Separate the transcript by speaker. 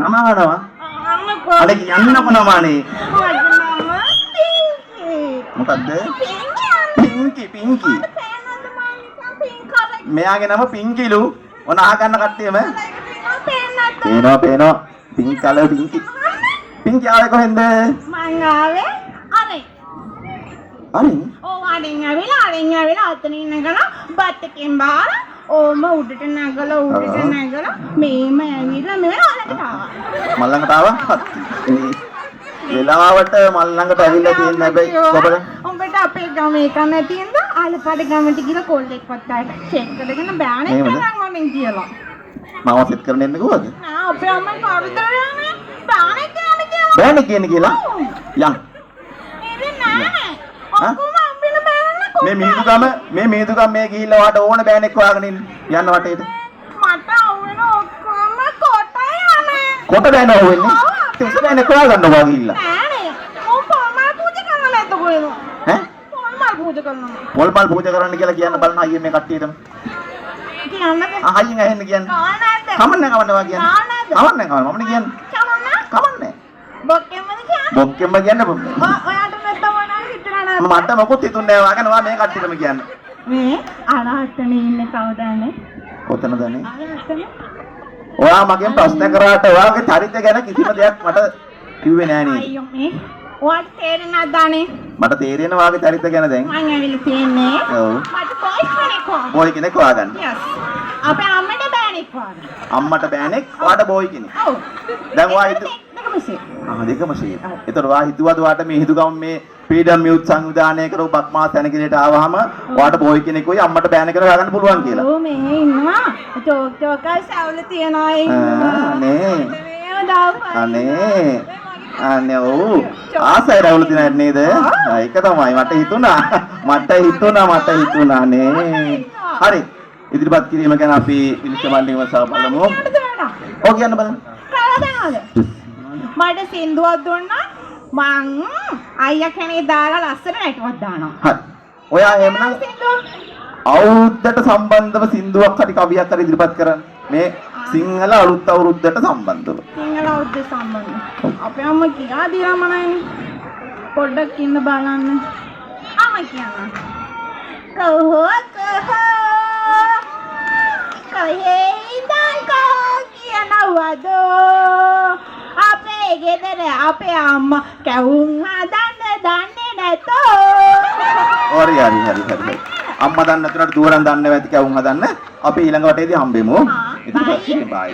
Speaker 1: නමනවා. අර යන්නකො නමනේ. මොකද්ද? පින්කි. මෙයාගේ නම පින්කිලු. ඔන්න අහගන්න කට්ටියම. පේනවා. Pink colour පින්කි. පින්කි ආවේ කොහෙන්ද?
Speaker 2: මං ආවේ අනේ. ඔව් අරින් ඇවිලා අතනින් නැගලා බත් එකෙන් බාලා ඕම උඩට නැගලා මේම ඇවිල්ලා මේ වලට ආවා.
Speaker 1: මල් ළඟට ආවා? වෙලාවට මල් ළඟට ඇවිල්ලා තියෙන හැබැයි කොබල
Speaker 2: උඹට අපේ ගමේ එක නැතිඳ ආලපාඩ ගමට ගිහලා කොල්ලෙක්වත් ආයෙත් චෙක් කරගෙන බෑනේ කරන් වමෙන් කියලා.
Speaker 1: මාව සෙට් කරන්න එන්න කිව්වද?
Speaker 2: නෑ අපේ අම්මා කරදරයනේ බෑනේ කියලා.
Speaker 1: බෑනේ කියලා? යන්.
Speaker 2: ඉතින් නෑ. ඔක්කොම අම්බින බෑනේ.
Speaker 1: මේ මිහිඳුගම මේ ගිහිල්ලා වාට ඕන බෑනෙක් හොයාගෙන යන්න වටේට.
Speaker 2: මට අවුන ඔක්කොම කොටයි යන්නේ.
Speaker 1: කොට බෑන හොවෙන්නේ. තිස් බෑනෙක් හොයාගන්න ඕවා ගිහිල්ලා.
Speaker 2: නෑනේ. මොන් පොල්මල් පූජා කරන්න නැද්ද කොහෙද?
Speaker 1: ඈ?
Speaker 2: පොල්මල් පූජා කරනවා.
Speaker 1: පොල්මල් පූජා කරන්න කියලා කියන්න බලන්න අයියේ මේ කට්ටියටම.
Speaker 2: කියන්නද?
Speaker 1: අයියෙන් ඇහෙන්න කියන්න.
Speaker 2: කවන්නද?
Speaker 1: කමන්නේ මමනේ කියන්නේ. කමන්නේ. බොක්කෙම්ම කියන්නේ.
Speaker 2: ඔයාට නැත්නම් මොනවා හිතලා නැද්ද?
Speaker 1: මට මොකුත් හිතුන්නේ නැහැ. වාගෙන වා මේ කට්ටියටම කියන්න.
Speaker 2: මේ අරහතනේ ඉන්නේ කවුදන්නේ?
Speaker 1: කොතනදනේ?
Speaker 2: අරහතනේ.
Speaker 1: ඔයා මගෙන් ප්‍රශ්න කරාට ඔයාගේ චරිතය ගැන කිසිම දෙයක් මට කිව්වේ නෑ නේද?
Speaker 2: අයියෝ මේ ඔයාට තේරෙන්නේ නැද්දානේ?
Speaker 1: මට තේරෙනවා ඔයාගේ චරිතය ගැන දැන්.
Speaker 2: මං ඇවිල්ලා තියෙන්නේ.
Speaker 1: ඔව්.
Speaker 2: මට බොයිස් කෙනෙක් හොයන්න.
Speaker 1: බෝයි කෙනෙක් හොයාගන්න.
Speaker 2: යස්. අපේ අම්මට බෑනෙක් හොයාගන්න.
Speaker 1: අම්මට බෑනෙක් ඔයාට බෝයි කෙනෙක්.
Speaker 2: ඔව්.
Speaker 1: දැන් ඔයා හිතුව දෙකම ෂේ. ඒතර ඔයා හිතුවද ඔයාට මේ හිතුගම මේ ෆ්‍රීඩම් යූත් සංවිධානය කරව බක්මාස් යනකලට ආවහම ඔයාට බෝයි කෙනෙක් වෙයි අම්මට බෑන කියලා හොයාගන්න පුළුවන් කියලා.
Speaker 2: ඔව් මේ ඉන්නවා. චෝක් සවුල තියනවා ඉන්නවා.
Speaker 1: අනේ ඔව් ආසයි රවුල දිනන්නේ නේද? ඒක තමයි මට හිතුණා නේ. හරි. ඉදිරිපත් කිරීම ගැන අපි විනිශ්චය බලමු. ඔව් කියන්න බලන්න.
Speaker 2: මට සින්දුවක් දුන්නා මං අයියා කෙනෙක් දාලා ලස්සන නැටුවක් දානවා.
Speaker 1: හරි. ඔයා එහෙමනම් අවුරුද්දට සම්බන්ධව සින්දුවක් හරි කවියක් හරි ඉදිරිපත් කරන්න. මේ සිංහල අලුත් අවුරුද්දට සම්බන්ධව.
Speaker 2: සිංහල අවුරුද්ද සම්බන්ධව. අපේ අම්මා කියා දීලා මනයිනේ. පොඩ්ඩක් ඉන්න බලන්න. අම්මා කියනවා. කොහේ ඉඳන් කියනවද? අපේ ගෙදර අපේ අම්මා කැවුම් හදන්න දන්නේ නැතෝ.
Speaker 1: හරි. අම්මා දන්නේ නැතුනට දුවරන් දන්නේ නැති කැවුම් හදන්න. අපි ඊළඟ වටේදී හම්බෙමු. ඉතින් බයි.